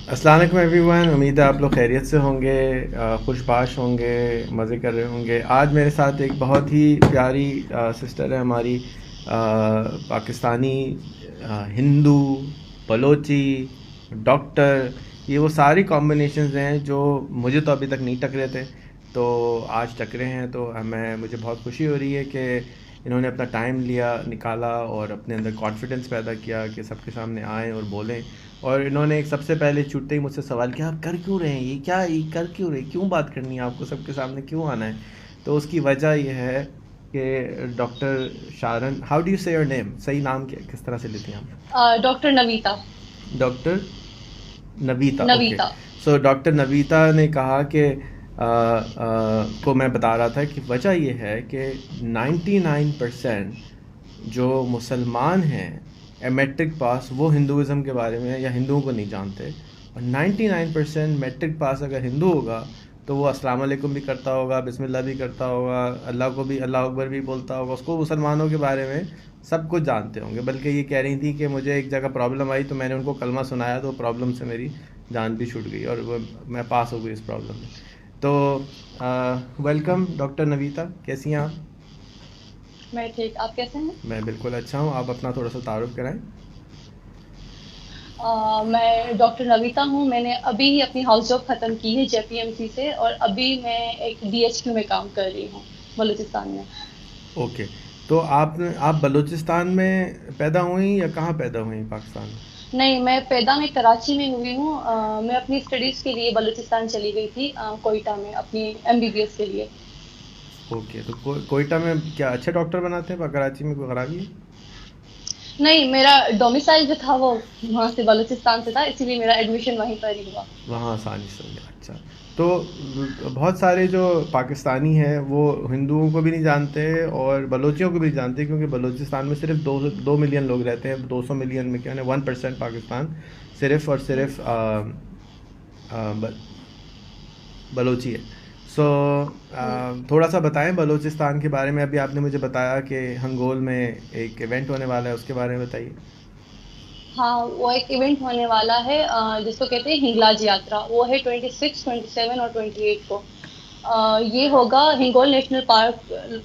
अस्सलाम वालेकुम एवरीवन। उम्मीद है आप लोग खैरियत से होंगे, खुशबाश होंगे, मज़े कर रहे होंगे। आज मेरे साथ एक बहुत ही प्यारी सिस्टर है हमारी, पाकिस्तानी, हिंदू, बलोची, डॉक्टर। ये वो सारी कॉम्बिनेशंस हैं जो मुझे तो अभी तक नहीं टकरे थे, तो आज टकरे हैं। तो मुझे बहुत खुशी हो रही है कि इन्होंने अपना टाइम लिया, निकाला और अपने अंदर कॉन्फिडेंस पैदा किया कि सबके सामने आएँ और बोलें। और इन्होंने एक सबसे पहले छूटते ही मुझसे सवाल किया, आप कर क्यों रहे हैं ये, क्या ये कर क्यों रहे, क्यों बात करनी है आपको, सबके सामने क्यों आना है। तो उसकी वजह ये है कि doctor Sharon, how do you say your name, सही नाम किस तरह से लेती हैं आप? Doctor Navita. Doctor Navita, okay. Navita. So doctor Navita ने कहा कि को मैं बता रहा था कि वजह ये है कि 99% जो मुसलमान हैं मैट्रिक पास, वो हिंदुज़म के बारे में या हिंदुओं को नहीं जानते। और 99% मैट्रिक पास अगर हिंदू होगा तो वो अस्सलाम वालेकुम भी करता होगा, बिस्मिल्लाह भी करता होगा, अल्लाह को भी अल्लाह अकबर भी बोलता होगा, उसको मुसलमानों के बारे में सब कुछ जानते होंगे। बल्कि ये कह रही थी कि मुझे एक जगह प्रॉब्लम आई तो मैंने उनको कलमा सुनाया, तो प्रॉब्लम से मेरी जान भी छूट गई और मैं पास हो गई इस प्रॉब्लम में। तो वेलकम डॉक्टर नवीता, कैसी हैं आप? मैं ठीक, आप कैसे हैं? मैं बिल्कुल अच्छा हूँ। आप अपना थोड़ा सा तारुफ कराएं। मैं डॉक्टर नवीता हूँ। मैंने अभी ही अपनी हाउस जॉब ख़त्म की है जेपीएमसी से, और अभी मैं एक डीएचक्यू में काम कर रही हूँ बलूचिस्तान में। ओके। तो आप बलूचिस्तान में पैदा हुई या कहाँ पैदा हुई पाकिस्तान में? नहीं, मैं पैदा में कराची में हुई हूँ। मैं अपनी स्टडीज़ के लिए बलूचिस्तान चली गई थी, कोयटा में अपनी एमबीबीएस के लिए। ओके। तो कोयटा में क्या अच्छे डॉक्टर बनाते हैं? कराची में कोई खराबी है? नहीं, मेरा डोमिसाइल जो था वो वहाँ से बलूचिस्तान से था, इसीलिए मेरा एडमिशन वहीं पर ही हुआ। वहाँ आसानी से हो गया, अच्छा। तो बहुत सारे जो पाकिस्तानी हैं वो हिंदुओं को भी नहीं जानते और बलोचियों को भी नहीं जानते, क्योंकि बलूचिस्तान में सिर्फ 2 मिलियन लोग रहते हैं। 200 मिलियन में क्या है, 1% पाकिस्तान सिर्फ और सिर्फ बलोची है। सो हम्म। थोड़ा सा बताएं बलूचिस्तान के बारे में। अभी आपने मुझे बताया कि हंगोल में एक इवेंट होने वाला है, उसके बारे में बताइए। हाँ, वो एक इवेंट होने वाला है, जिसको कहते हैं हिंगलाज यात्रा। वो है 26, 27 और 28 को। ये होगा हिंगोल नेशनल पार्क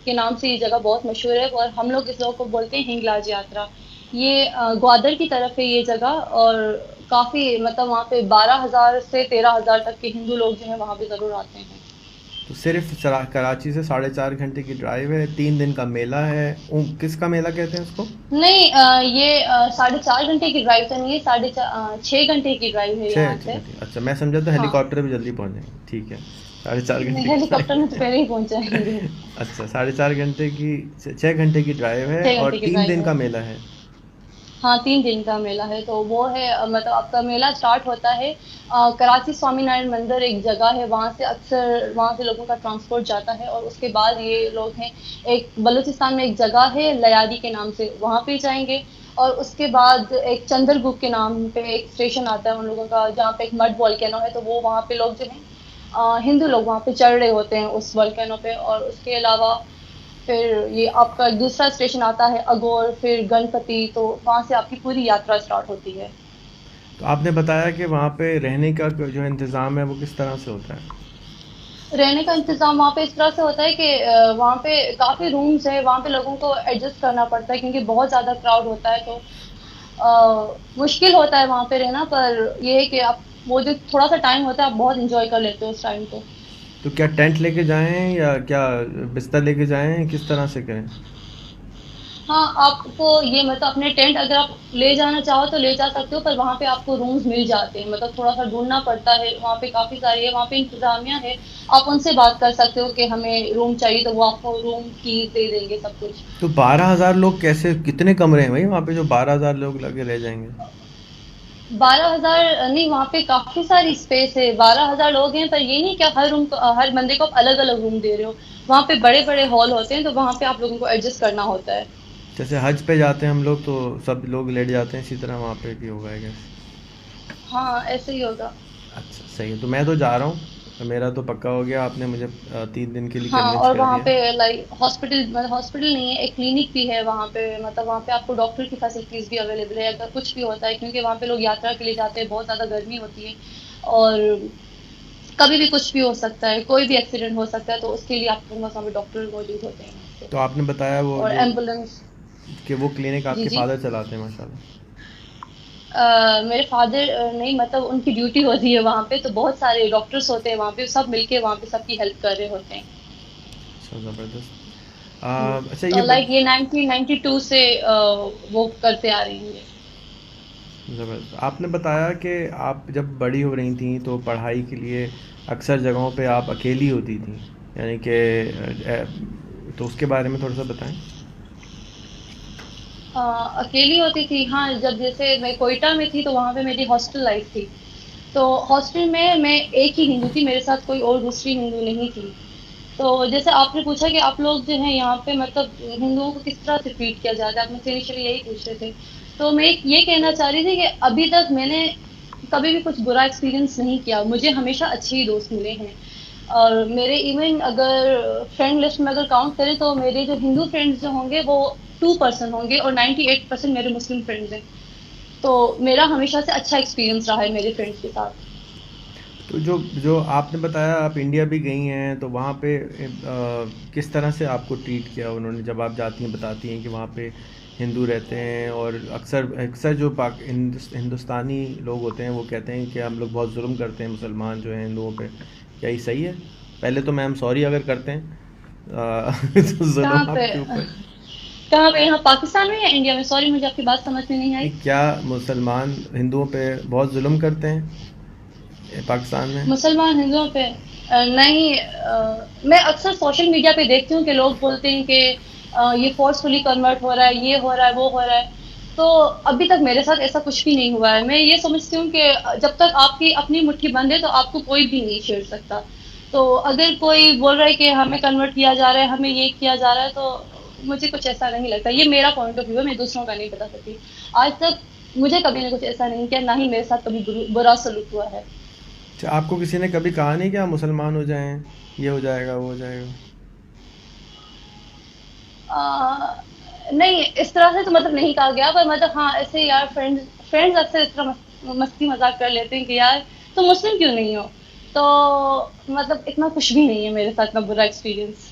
के नाम से। ये जगह बहुत मशहूर है और हम लोग इस जगह को बोलते हैं हिंगलाज यात्रा। ये ग्वादर की तरफ है ये जगह, और काफ़ी मतलब वहाँ पे 12,000 से 13,000 तक के हिंदू लोग जो हैं वहाँ पे ज़रूर आते हैं। तो सिर्फ कराची से 4.5 घंटे की ड्राइव है, 3 दिन का मेला है। किसका मेला कहते हैं उसको? नहीं, ये 4.5 घंटे की ड्राइव तो नहीं है, 6 घंटे की ड्राइव है छः यहाँ छः से। घंटे अच्छा, मैं समझा था हाँ। हेलीकॉप्टर भी जल्दी पहुंच जाएंगे, ठीक है। 4.5 घंटे की हेलीकॉप्टर में तो ड्राइव। पहले ही पहुंच जाएंगे। अच्छा, 4.5 घंटे की, 6 घंटे की ड्राइव है छह और घंटे की तीन ड्राइव दिन है। का मेला है। हाँ, 3 दिन का मेला है। तो वो है, मतलब आपका मेला स्टार्ट होता है कराची स्वामीनारायण मंदिर एक जगह है, वहाँ से अक्सर वहाँ से लोगों का ट्रांसपोर्ट जाता है। और उसके बाद ये लोग हैं, एक बलूचिस्तान में एक जगह है लयारी के नाम से, वहाँ पे जाएंगे। और उसके बाद एक चंद्रगुप्त के नाम पे एक स्टेशन आता है उन लोगों का, जहाँ पे एक मड वॉल्केनो है। तो वो वहाँ पे लोग जो हैं, हिंदू लोग वहाँ पे चढ़ रहे होते हैं उस वॉल्केनो पे। और उसके अलावा फिर ये आपका दूसरा स्टेशन आता है अगोर, फिर गणपति। तो वहाँ से आपकी पूरी यात्रा स्टार्ट होती है। तो आपने बताया कि वहाँ पे रहने का जो इंतज़ाम है वो किस तरह से होता है? रहने का इंतज़ाम वहाँ पे इस तरह से होता है कि वहाँ पे काफ़ी रूम्स है, वहाँ पे लोगों को एडजस्ट करना पड़ता है क्योंकि बहुत ज़्यादा क्राउड होता है। तो मुश्किल होता है वहाँ पे रहना, पर ये है कि आप वो जो थोड़ा सा टाइम होता है आप बहुत इंजॉय कर लेते हो उस टाइम को। तो क्या टेंट लेके जाएं या क्या बिस्तर लेके जाएं, किस तरह से करें? हाँ, आपको ये मतलब अपने टेंट अगर आप ले जाना चाहो तो ले जा सकते हो, पर वहाँ पे आपको रूम्स मिल जाते हैं। मतलब थोड़ा सा ढूंढना पड़ता है, वहाँ पे काफ़ी सारी है, वहाँ पे इंतज़ामिया है। आप उनसे बात कर सकते हो कि हमें रूम चाहिए, तो वो आपको रूम की दे देंगे सब कुछ। तो 12,000 लोग कैसे, कितने कमरे हैं भाई वहाँ पे जो 12,000 लोग लगे रह जाएंगे? 12,000 नहीं, वहाँ पे काफ़ी सारी स्पेस है। 12,000 लोग हैं, पर ये नहीं कि आप हर रूम को हर बंदे को आप अलग अलग रूम दे रहे हो। वहाँ पे बड़े बड़े हॉल होते हैं, तो वहाँ पे आप लोगों को एडजस्ट करना होता है। जैसे हज पे जाते हैं हम लोग तो सब लोग लेट जाते हैं, इसी तरह वहाँ पे भी होगा, आई गेस। हाँ, ऐसे ही होगा। अच्छा, सही है। तो मैं तो जा रहा हूँ, मेरा तो पक्का हो गया, आपने मुझे 3 दिन के लिए हाँ, कन्विंस और कर वहाँ दिया। पे लाइक हॉस्पिटल, मतलब हॉस्पिटल नहीं है, एक क्लिनिक भी है वहाँ पे, मतलब वहाँ पे आपको डॉक्टर की फैसिलिटीज भी अवेलेबल है अगर कुछ भी होता है, क्योंकि वहाँ पे लोग यात्रा के लिए जाते हैं, बहुत ज़्यादा गर्मी होती है और कभी भी कुछ भी हो सकता है, कोई भी एक्सीडेंट हो सकता है, तो उसके लिए आपके पास वहाँ पे डॉक्टर मौजूद होते हैं वहाँ पे, तो आपने बताया वो और जो एम्बुलेंस। कि वो क्लिनिक जी आपके जी। फादर चलाते हैं, माशाल्लाह। मेरे फादर नहीं, मतलब उनकी ड्यूटी होती है वहाँ पे, तो बहुत सारे डॉक्टर्स होते हैं वहाँ पे, सब मिलके वहाँ पे सबकी हेल्प कर रहे होते हैं। अच्छा, ज़बरदस्त। हम्म। अच्छा तो लाइक ये 1992 से वो करते आ रही हैं ये। ज़बरदस्त। आपने बताया कि आप जब बड़ी हो रही थी तो पढ़ाई के लिए अक्सर जगहों पे आप अकेली होती थी, यानी कि तो उसके बारे में थोड़ा सा बताएं। अकेली होती थी, हाँ, जब जैसे मैं कोयटा में थी तो वहाँ पे मेरी हॉस्टल लाइफ थी। तो हॉस्टल में मैं एक ही हिंदू थी, मेरे साथ कोई और दूसरी हिंदू नहीं थी। तो जैसे आपने पूछा कि आप लोग जो है यहाँ पे मतलब हिंदुओं को किस तरह से ट्रीट किया जाता है, आप मुझसे इनिशियली यही पूछ रहे थे। तो मैं ये कहना चाह रही थी कि अभी तक मैंने कभी भी कुछ बुरा एक्सपीरियंस नहीं किया, मुझे हमेशा अच्छे ही दोस्त मिले हैं। और मेरे इवन अगर फ्रेंड लिस्ट में अगर काउंट करें तो मेरे जो हिंदू फ्रेंड्स जो होंगे वो 2% होंगे और 98% मेरे मुस्लिम फ्रेंड्स हैं। तो मेरा हमेशा से अच्छा एक्सपीरियंस रहा है मेरे फ्रेंड्स के साथ। तो जो जो आपने बताया आप इंडिया भी गई हैं, तो वहाँ पे किस तरह से आपको ट्रीट किया उन्होंने? जब आप जाती हैं बताती हैं कि वहाँ पे हिंदू रहते हैं, और अक्सर अक्सर जो हिंदुस्तानी लोग होते हैं वो कहते हैं कि हम लोग बहुत जुल्म करते हैं मुसलमान जो हैं हिंदुओं पे। क्या ये सही है? पहले तो मैम सॉरी अगर करते हैं तो जुल्म कहाँ पे? आपके ऊपर। कहाँ पे, यहाँ पाकिस्तान में या इंडिया में? सॉरी, मुझे आपकी बात समझ में नहीं नहीं, आई। क्या मुसलमान हिंदुओं पे बहुत जुल्म करते हैं पाकिस्तान में? मुसलमान हिंदुओं पे नहीं, मैं अक्सर सोशल मीडिया पे देखती हूँ कि लोग बोलते हैं कि ये फोर्सफुली कन्वर्ट हो रहा है, ये हो रहा है, वो हो रहा है। तो अभी तक मेरे साथ ऐसा कुछ भी नहीं हुआ है। मैं ये समझती हूँ कि जब तक आपकी अपनी मुट्ठी बंद है तो आपको कोई भी नहीं छेड़ सकता। तो अगर कोई बोल रहा है कि हमें कन्वर्ट किया जा रहा है, हमें ये किया जा रहा है, तो मुझे कुछ ऐसा नहीं लगता। ये मेरा पॉइंट ऑफ व्यू है, मैं दूसरों का नहीं बता सकती। आज तक मुझे कभी ने कुछ ऐसा नहीं किया, ना ही मेरे साथ कभी बुरा सलूक हुआ है। अच्छा, आपको किसी ने कभी कहा नहीं कि आप मुसलमान हो जाएं, ये हो जाएगा वो हो जाएगा? नहीं, इस तरह से तो मतलब नहीं कहा गया, पर मतलब हाँ, ऐसे यार फ्रेंड्स फ्रेंड्स अक्सर इस तरह मस्ती मजाक कर लेते हैं कि यार तुम मुस्लिम क्यों नहीं हो। तो मतलब इतना कुछ भी नहीं है मेरे साथ, इतना बुरा एक्सपीरियंस।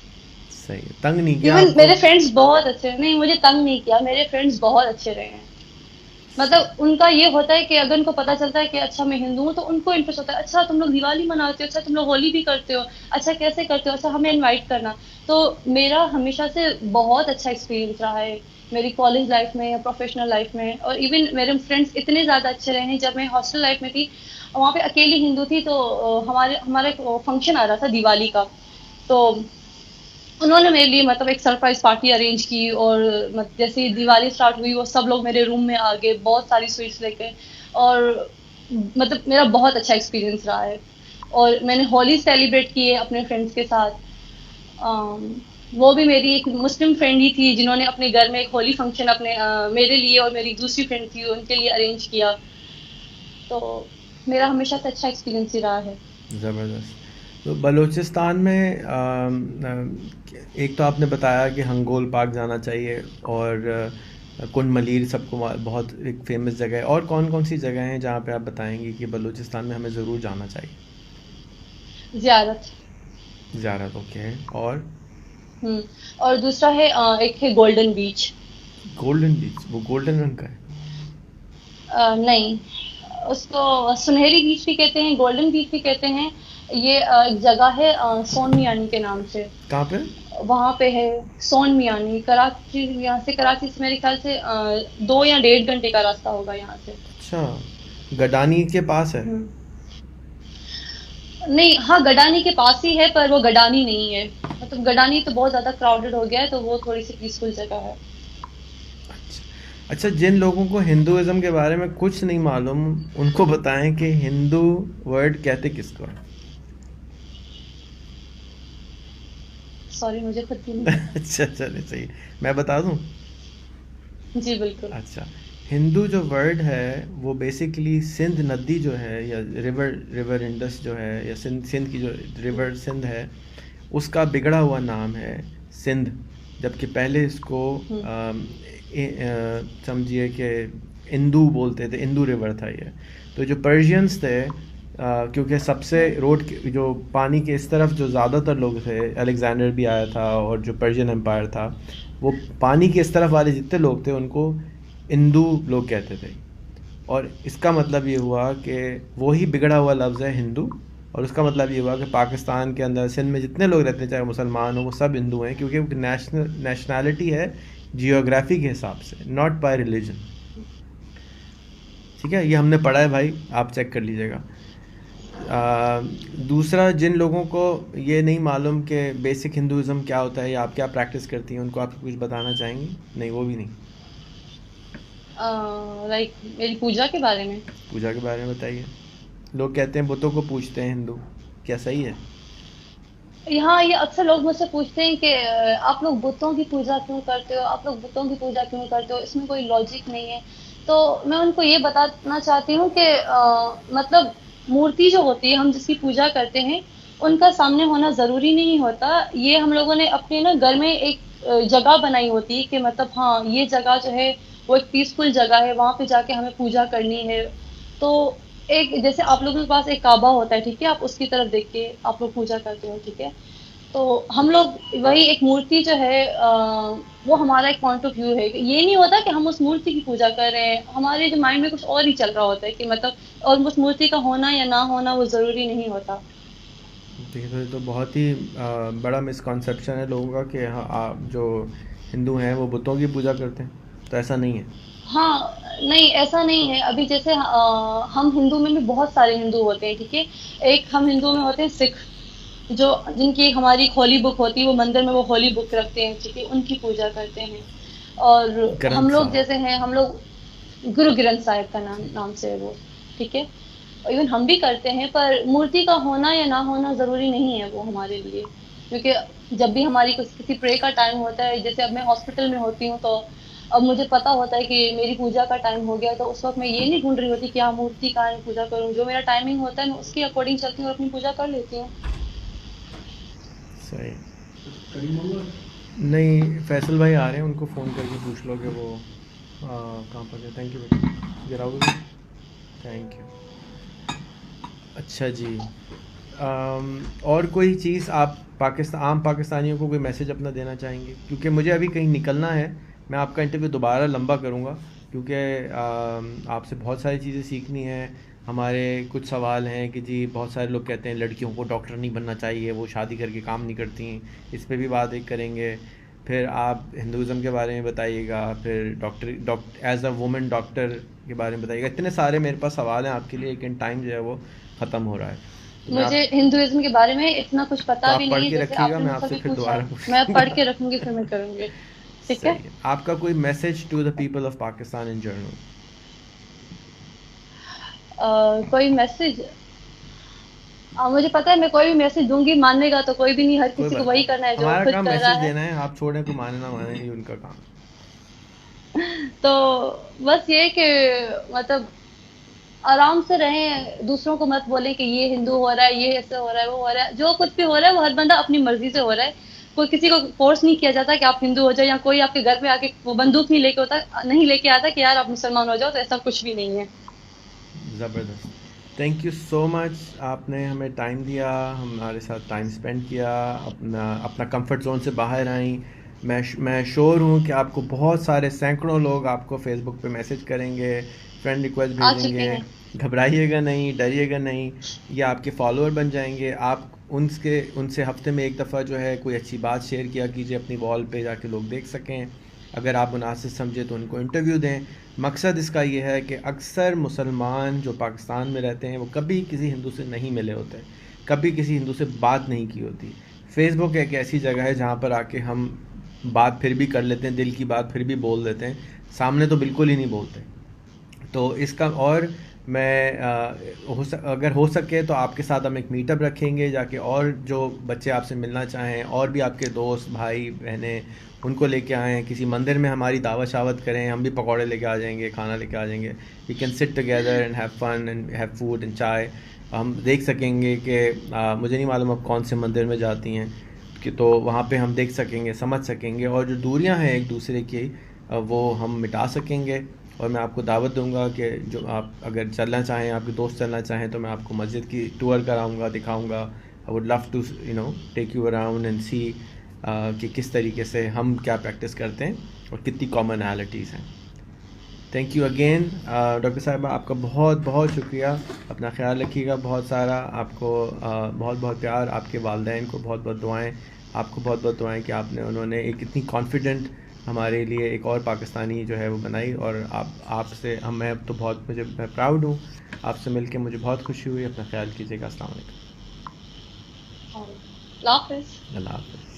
सही है। तंग नहीं किया इवन आपको? मेरे फ्रेंड्स बहुत अच्छे हैं, नहीं मुझे तंग नहीं किया, मेरे फ्रेंड्स बहुत अच्छे रहे हैं। सही। मतलब उनका ये होता है कि अगर उनको पता चलता है कि अच्छा मैं हिंदू हूँ, तो उनको इंटरेस्ट होता है, अच्छा तुम लोग दिवाली मनाते हो, अच्छा तुम लोग होली भी करते हो, अच्छा कैसे करते हो, अच्छा हमें इनवाइट करना। तो मेरा हमेशा से बहुत अच्छा एक्सपीरियंस रहा है मेरी कॉलेज लाइफ में या प्रोफेशनल लाइफ में, और इवन मेरे फ्रेंड्स इतने ज़्यादा अच्छे रहे हैं। जब मैं हॉस्टल लाइफ में थी, वहाँ पे अकेली हिंदू थी, तो हमारे हमारा एक फंक्शन आ रहा था दिवाली का। तो उन्होंने मेरे लिए मतलब एक सरप्राइज पार्टी अरेंज की, और जैसे ही दिवाली स्टार्ट हुई वो सब लोग मेरे रूम में आ गए बहुत सारी स्वीट्स लेके। और मतलब मेरा बहुत अच्छा एक्सपीरियंस रहा है। और मैंने होली सेलिब्रेट की है अपने फ्रेंड्स के साथ। अम, वो भी मेरी एक मुस्लिम फ्रेंड ही थी जिन्होंने अपने घर में एक होली फंक्शन अपने मेरे लिए और मेरी दूसरी फ्रेंड थी उनके लिए अरेंज किया। तो मेरा हमेशा से अच्छा एक्सपीरियंस ही रहा है। ज़बरदस्त। तो बलूचिस्तान में एक तो आपने बताया कि हंगोल पार्क जाना चाहिए, और कुंड मलीर सबको बहुत एक फेमस जगह है, और कौन कौन सी जगह हैं जहाँ पे आप बताएंगे कि बलूचिस्तान में हमें ज़रूर जाना चाहिए? जियारत। ज़्यारत, ओके। और हम्म। और दूसरा है एक है गोल्डन बीच। गोल्डन बीच, वो गोल्डन रंग का है? नहीं, उसको सुनहरी बीच भी कहते हैं, गोल्डन बीच भी कहते हैं। ये एक जगह है सोन मियानी के नाम से। कहाँ पे? वहाँ पे है सोन मियानी, कराची, यहाँ से कराची से मेरे ख्याल से 2 या 1.5 घंटे का रास्ता होगा यहाँ से। अच्छा, गडानी के पास है? हम्म। नहीं, हाँ गडानी के पास ही है, पर वो गडानी नहीं है। मतलब गडानी तो बहुत ज्यादा क्राउडेड हो गया है, तो वो थोड़ी सी पीसफुल जगह है। अच्छा। अच्छा, जिन लोगों को हिंदुइज्म के बारे में कुछ नहीं मालूम, उनको बताएं कि हिंदू वर्ड कहते किसको है। सॉरी, मुझे खुद भी नहीं पता। अच्छा, चलिए सही है। मैं बता दूं? जी बिल्कुल। अच्छा, हिंदू जो वर्ड है वो बेसिकली सिंध नदी जो है, या रिवर इंडस जो है, या सिंध की जो रिवर सिंध है, उसका बिगड़ा हुआ नाम है सिंध। जबकि पहले इसको हम्म। समझिए कि इंदू बोलते थे, इंदू रिवर था ये। तो जो पर्शियंस थे, क्योंकि सबसे रोड जो पानी के इस तरफ जो ज़्यादातर लोग थे, अलेक्जेंडर भी आया था और जो पर्शियन एम्पायर था, वो पानी के इस तरफ वाले जितने लोग थे उनको इंदू लोग कहते थे। और इसका मतलब ये हुआ कि वही बिगड़ा हुआ लफ्ज़ है हिंदू, और उसका मतलब ये हुआ कि पाकिस्तान के अंदर सिंध में जितने लोग रहते हैं, चाहे मुसलमान हो, वो सब हिंदू हैं, क्योंकि वो नेशनैलिटी है जियोग्राफी के हिसाब से, नॉट बाय रिलीजन। ठीक है, ये हमने पढ़ा है भाई, आप चेक कर लीजिएगा। दूसरा, जिन लोगों को ये नहीं मालूम कि बेसिक हिंदुज़म क्या होता है या आप क्या प्रैक्टिस करती हैं, उनको आप कुछ बताना चाहेंगी? नहीं, वो भी नहीं। लाइक मेरी पूजा के बारे में। पूजा के बारे में बताइए। लोग कहते हैं बुतों को पूजते हैं हिंदू, क्या सही है? यहाँ ये अक्सर लोग मुझसे पूछते हैं कि आप लोग बुतों की पूजा क्यों करते हो, आप लोग बुतों की पूजा क्यों करते हो, इसमें कोई लॉजिक नहीं है। तो मैं उनको ये बताना चाहती हूँ कि मतलब मूर्ति जो होती है, हम जिसकी पूजा करते हैं, उनका सामने होना ज़रूरी नहीं होता। ये हम लोगों ने अपने ना घर में एक जगह बनाई होती है कि मतलब हाँ, ये जगह जो है वो एक पीसफुल जगह है, वहाँ पे जाके हमें पूजा करनी है। तो एक जैसे आप लोगों के पास एक काबा होता है, ठीक है, आप उसकी तरफ देख के आप लोग पूजा करते हो, ठीक है। तो हम लोग वही एक मूर्ति जो है वो हमारा एक पॉइंट ऑफ व्यू है। ये नहीं होता कि हम उस मूर्ति की पूजा कर रहे हैं, हमारे जो माइंड में कुछ और ही चल रहा होता है कि मतलब और उस मूर्ति का होना या ना होना वो जरूरी नहीं होता। देखिए, तो ये तो बहुत ही बड़ा मिसकॉन्सेप्शन है लोगों का कि हाँ, आप जो हिंदू हैं वो बुतों की पूजा करते हैं, तो ऐसा नहीं है। हाँ, नहीं ऐसा नहीं है। अभी जैसे हम हिंदू में भी बहुत सारे हिंदू होते हैं, ठीक है। एक हम हिंदू में होते हैं सिख, जो जिनकी एक हमारी एक होली बुक होती है, वो मंदिर में वो होली बुक रखते हैं, ठीक है, उनकी पूजा करते हैं। और ग्रंथ हम लोग साहब। जैसे हैं, हम लोग गुरु ग्रंथ साहिब का नाम नाम से है वो, ठीक है। इवन हम भी करते हैं, पर मूर्ति का होना या ना होना जरूरी नहीं है वो हमारे लिए। क्योंकि जब भी हमारी किसी प्रे का टाइम होता है, जैसे अब मैं हॉस्पिटल में होती हूँ, तो अब मुझे पता होता है कि मेरी पूजा का टाइम हो गया, तो उस वक्त मैं ये नहीं ढूंढ रही होती कि हाँ मूर्ति कहाँ है, पूजा करूँ। जो मेरा टाइमिंग होता है मैं उसके अकॉर्डिंग चलती हूँ और अपनी पूजा कर लेती हूँ। सही। नहीं, फैसल भाई आ रहे हैं, उनको फ़ोन करके पूछ लो कि वो कहाँ पर है। थैंक यू बेटा, गिराओगे? Thank you. अच्छा जी। और कोई चीज़ आप आम पाकिस्तानियों को कोई मैसेज अपना देना चाहेंगे? क्योंकि मुझे अभी कहीं निकलना है, मैं आपका इंटरव्यू दोबारा लंबा करूँगा, क्योंकि आपसे बहुत सारी चीज़ें सीखनी है। हमारे कुछ सवाल हैं कि जी, बहुत सारे लोग कहते हैं लड़कियों को डॉक्टर नहीं बनना चाहिए, वो शादी करके काम नहीं करती, इस पे भी बात एक करेंगे। फिर आप हिंदुज़म के बारे में बताइएगा, फिर doctor as a women doctor के बारे में बताइएगा। इतने सारे मेरे पास सवाल हैं आपके लिए, लेकिन टाइम जो है वो ख़त्म हो रहा है। तो मैं मुझे आप हिंदुइज्म के बारे में इतना कुछ तो पता आप भी पढ़ नहीं है, के जैसे रखिएगा, आपने मैं मुझसे आपसे भी फिर पूछा। दोबारा मैं पढ़ पूछूंगा। के रखूंगी, फिर मैं करूंगी। ठीक है। सही है। आपका कोई message to the people of Pakistan in general? कोई मैसेज? मुझे पता है मैं कोई भी मैसेज दूंगी मानेगा तो कोई भी नहीं, हर कोई किसी को बात वही नहीं, करना है जो वो हमारा खुद काम कर रहा मैसेज है। देना है, आप छोड़ें, कोई माने ना माने, ये उनका काम है। तो बस ये कि मतलब आराम से रहें, दूसरों को मत बोलें कि ये हिंदू हो रहा है, ये ऐसे हो रहा है, वो हो रहा है। जो कुछ भी हो रहा है वो हर बंदा अपनी मर्जी से हो रहा है। कोई किसी को फोर्स नहीं किया जाता कि आप हिंदू हो जाओ, या कोई आपके घर पे आके वो बंदूक नहीं लेके आता कि यार आप मुसलमान हो जाओ। तो ऐसा कुछ भी नहीं है। ज़बरदस्त। थैंक यू सो मच, आपने हमें टाइम दिया, हमारे साथ टाइम स्पेंड किया, अपना अपना कंफर्ट जोन से बाहर आई। मैं श्योर हूँ कि आपको बहुत सारे सैकड़ों लोग आपको फेसबुक पे मैसेज करेंगे, फ्रेंड रिक्वेस्ट आ चुके भेजेंगे। हैं। घबराइएगा नहीं, डरिएगा नहीं, ये आपके फॉलोअर बन जाएंगे। आप उनसे हफ्ते में एक दफ़ा जो है कोई अच्छी बात शेयर किया कीजिए, अपनी वॉल पे जाके लोग देख सकें। अगर आप मुनासिब समझे तो उनको इंटरव्यू दें। मकसद इसका ये है कि अक्सर मुसलमान जो पाकिस्तान में रहते हैं वो कभी किसी हिंदू से नहीं मिले होते, कभी किसी हिंदू से बात नहीं की होती। फेसबुक एक ऐसी जगह है जहाँ पर आके हम बात फिर भी कर लेते हैं, दिल की बात फिर भी बोल देते हैं, सामने तो बिल्कुल ही नहीं बोलते। तो इसका और अगर हो सके तो आपके साथ हम एक मीटअप रखेंगे, जाके और जो बच्चे आपसे मिलना चाहें और भी आपके दोस्त भाई बहनें उनको लेके आएँ, किसी मंदिर में हमारी दावत शावत करें, हम भी पकौड़े लेके आ जाएंगे, खाना लेके आ जाएंगे। We can sit together and have fun and have food and chai. हम देख सकेंगे कि मुझे नहीं मालूम अब कौन से मंदिर में जाती हैं, कि तो वहाँ पे हम देख सकेंगे, समझ सकेंगे, और जो दूरियां हैं एक दूसरे की वो हम मिटा सकेंगे। और मैं आपको दावत दूंगा कि जो आप अगर चलना चाहें, आपके दोस्त चलना चाहें, तो मैं आपको मस्जिद की टूर कराऊंगा, दिखाऊंगा। I would love to take you around and see कि किस तरीके से हम क्या प्रैक्टिस करते हैं और कितनी कॉमनैलिटीज़ हैं। थैंक यू अगेन डॉक्टर साहिबा, आपका बहुत बहुत शुक्रिया। अपना ख्याल रखिएगा बहुत सारा। आपको बहुत बहुत प्यार। आपके वालिदैन को बहुत बहुत दुआएं। आपको बहुत बहुत दुआएं कि उन्होंने एक इतनी कॉन्फिडेंट हमारे लिए एक और पाकिस्तानी जो है वो बनाई। और आपसे मैं तो मैं प्राउड हूँ। आपसे मिलके मुझे बहुत खुशी हुई। अपना ख्याल कीजिएगा। अस्सलाम वालेकुम। अल्लाह हाफ़िज़। अल्लाह हाफ़िज़।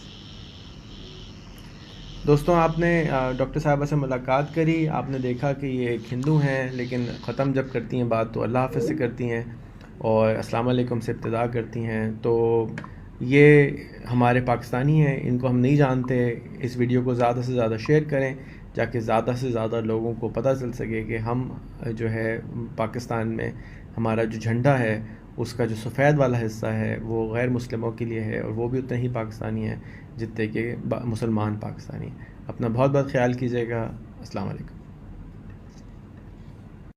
दोस्तों, आपने डॉक्टर साहिबा से मुलाकात करी। आपने देखा कि ये एक हिंदू हैं, लेकिन ख़त्म जब करती हैं बात तो अल्लाह हाफ़िज़ से करती हैं और अस्सलाम वालेकुम से इब्तिदा करती हैं। तो ये हमारे पाकिस्तानी हैं, इनको हम नहीं जानते। इस वीडियो को ज़्यादा से ज़्यादा शेयर करें, ताकि ज़्यादा से ज़्यादा लोगों को पता चल सके कि हम जो है पाकिस्तान में हमारा जो झंडा है उसका जो सफ़ेद वाला हिस्सा है वो गैर मुस्लिमों के लिए है, और वो भी उतने ही पाकिस्तानी हैं जितने कि मुसलमान पाकिस्तानी। अपना बहुत बहुत ख्याल कीजिएगा। अस्सलाम वालेकुम।